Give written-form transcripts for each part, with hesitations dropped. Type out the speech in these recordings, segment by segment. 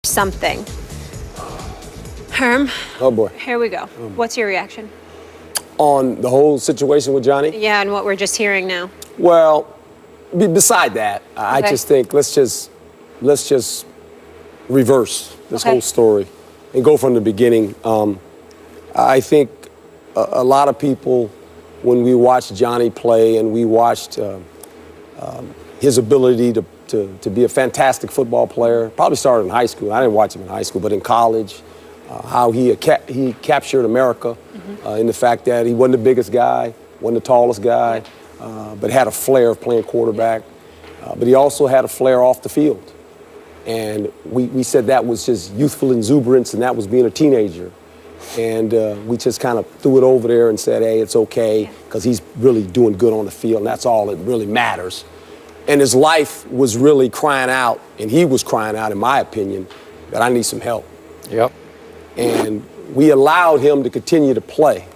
something. Herm. Oh, boy. Here we go. What's your reaction? On the whole situation with Johnny? Yeah, and what we're just hearing now. Well, beside that, I just think let's just reverse this whole story and go from the beginning. I think a lot of people, when we watched Johnny play and we watched his ability to be a fantastic football player, probably started in high school. I didn't watch him in high school, but in college, how he captured America in the fact that he wasn't the biggest guy, wasn't the tallest guy, but had a flair of playing quarterback. But he also had a flair off the field. And we said that was his youthful exuberance, and that was being a teenager. And we just kind of threw it over there and said, hey, it's okay, because he's really doing good on the field, and that's all that really matters. And his life was really crying out, and he was crying out, in my opinion, that I need some help. Yep. And we allowed him to continue to play,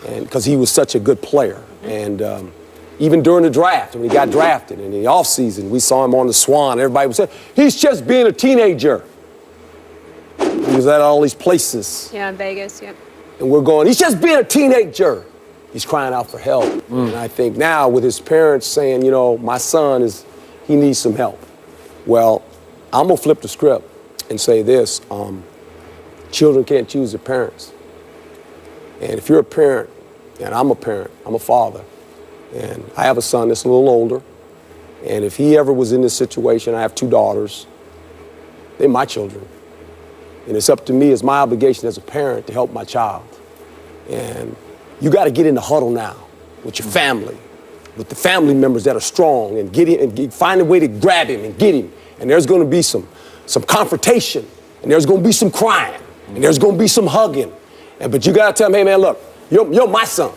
and because he was such a good player. And even during the draft, when he got drafted, in the offseason, we saw him on the Swan. Everybody would say, he's just being a teenager. He was at all these places. Yeah, in Vegas, yep. And we're going, he's just being a teenager. He's crying out for help. And I think now with his parents saying, you know, my son he needs some help. Well, I'm going to flip the script and say this. Children can't choose their parents. And if you're a parent, and I'm a parent, I'm a father, and I have a son that's a little older, and if he ever was in this situation, I have 2 daughters, they're my children. And it's up to me, it's my obligation as a parent to help my child. And you got to get in the huddle now with your family, with the family members that are strong, and get him, and find a way to grab him and get him. And there's going to be some confrontation, and there's going to be some crying, and there's going to be some hugging. But you got to tell him, hey, man, look, you're my son.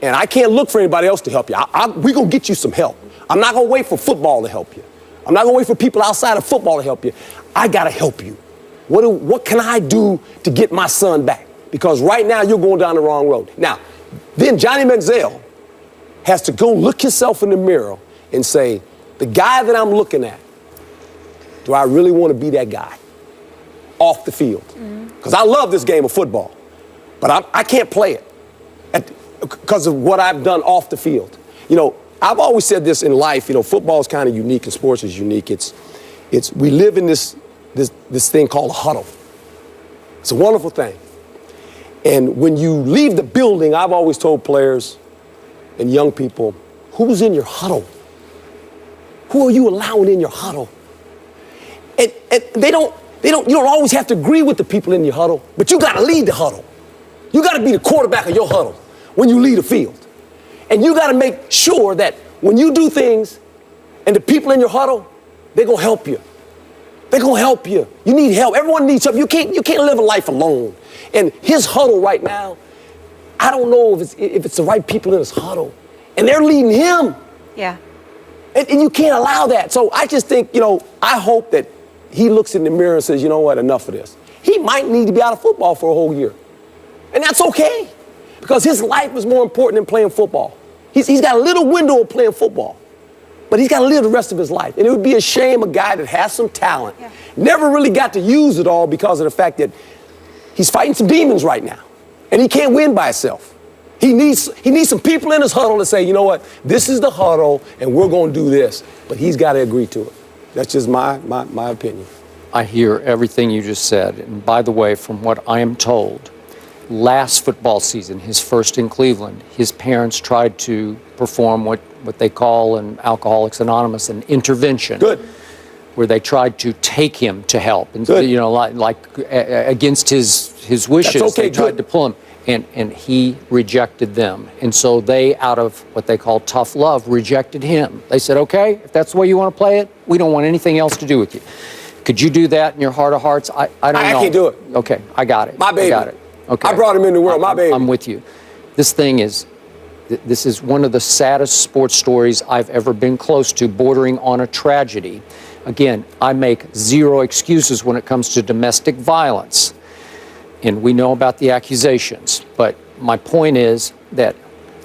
And I can't look for anybody else to help you. We're going to get you some help. I'm not going to wait for football to help you. I'm not going to wait for people outside of football to help you. I got to help you. What can I do to get my son back? Because right now you're going down the wrong road. Now, then Johnny Manziel has to go look himself in the mirror and say, the guy that I'm looking at, do I really want to be that guy off the field? Because I love this game of football, but I can't play it because of what I've done off the field. You know, I've always said this in life, you know, football is kind of unique and sports is unique. We live in this thing called a huddle. It's a wonderful thing. And when you leave the building, I've always told players and young people, who's in your huddle? Who are you allowing in your huddle? And you don't always have to agree with the people in your huddle, but you got to lead the huddle. You got to be the quarterback of your huddle when you lead a field. And you got to make sure that when you do things and the people in your huddle, they're going to help you. They're going to help you. You need help. Everyone needs help. You can't live a life alone. And his huddle right now, I don't know if it's the right people in his huddle. And they're leading him. Yeah. And you can't allow that. So I just think, you know, I hope that he looks in the mirror and says, you know what, enough of this. He might need to be out of football for a whole year. And that's okay. Because his life is more important than playing football. He's got a little window of playing football. But he's got to live the rest of his life. And it would be a shame a guy that has some talent never really got to use it all because of the fact that he's fighting some demons right now. And he can't win by himself. He needs some people in his huddle to say, you know what, this is the huddle and we're going to do this. But he's got to agree to it. That's just my opinion. I hear everything you just said. And by the way, from what I am told, last football season, his first in Cleveland, his parents tried to perform what they call in Alcoholics Anonymous an intervention. Good. Where they tried to take him to help. And, good. You know, like against his wishes, that's okay, they tried to pull him. And he rejected them. And so they, out of what they call tough love, rejected him. They said, okay, if that's the way you want to play it, we don't want anything else to do with you. Could you do that in your heart of hearts? I don't know. I can't do it. Okay, I got it. My baby. I got it. Okay. I brought him in the world, my baby. I'm with you. This is one of the saddest sports stories I've ever been close to, bordering on a tragedy. Again, I make zero excuses when it comes to domestic violence. And we know about the accusations. But my point is that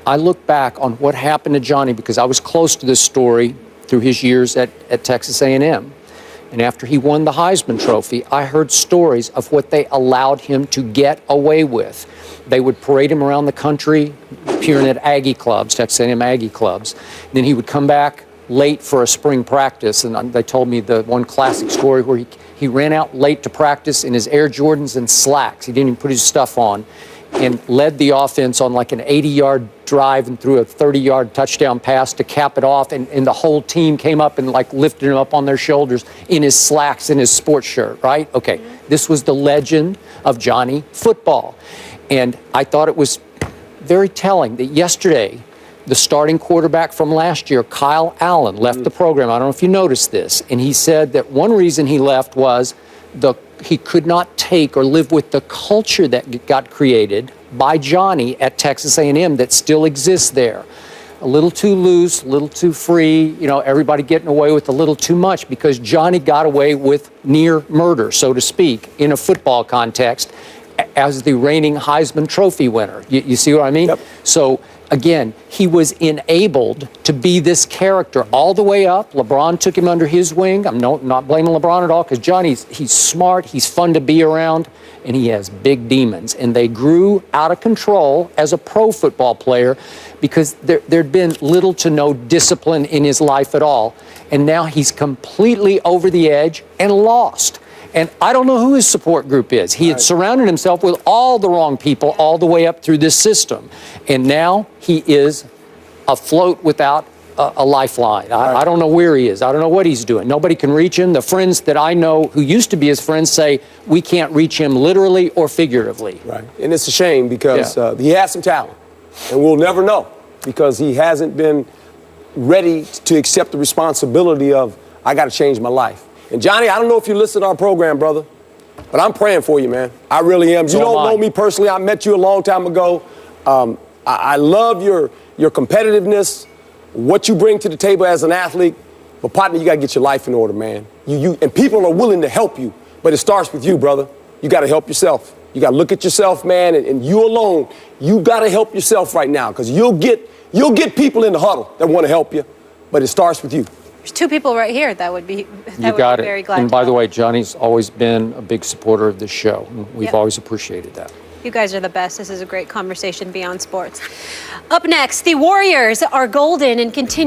I look back on what happened to Johnny because I was close to this story through his years at Texas A&M. And after he won the Heisman Trophy, I heard stories of what they allowed him to get away with. They would parade him around the country, appearing at Aggie clubs, Texas A&M Aggie clubs. And then he would come back late for a spring practice. And they told me the one classic story where he ran out late to practice in his Air Jordans and slacks. He didn't even put his stuff on, and led the offense on like an 80-yard drive and threw a 30-yard touchdown pass to cap it off. And the whole team came up and like lifted him up on their shoulders in his slacks and his sports shirt, right? Okay, this was the legend of Johnny Football. And I thought it was very telling that yesterday, the starting quarterback from last year, Kyle Allen, left the program. I don't know if you noticed this. And he said that one reason he left was he could not take or live with the culture that got created by Johnny at Texas A&M that still exists there. A little too loose, a little too free, you know, everybody getting away with a little too much, because Johnny got away with near murder, so to speak, in a football context as the reigning Heisman Trophy winner. You see what I mean? Yep. So again, he was enabled to be this character all the way up. LeBron took him under his wing. I'm not blaming LeBron at all, because he's smart, he's fun to be around, and he has big demons. And they grew out of control as a pro football player because there'd been little to no discipline in his life at all. And now he's completely over the edge and lost. And I don't know who his support group is. He had surrounded himself with all the wrong people all the way up through this system. And now he is afloat without a lifeline. I don't know where he is. I don't know what he's doing. Nobody can reach him. The friends that I know who used to be his friends say we can't reach him literally or figuratively. Right. And it's a shame because he has some talent. And we'll never know because he hasn't been ready to accept the responsibility of, I got to change my life. And Johnny, I don't know if you listen to our program, brother, but I'm praying for you, man. I really am. You don't know me personally. I met you a long time ago. I love your competitiveness, what you bring to the table as an athlete. But partner, you got to get your life in order, man. And people are willing to help you, but it starts with you, brother. You got to help yourself. You got to look at yourself, man, and you alone. You got to help yourself right now, because you'll get people in the huddle that want to help you, but it starts with you. There's two people right here that would be very glad. And by the way, Johnny's always been a big supporter of this show. We've always appreciated that. You guys are the best. This is a great conversation beyond sports. Up next, the Warriors are golden and continue.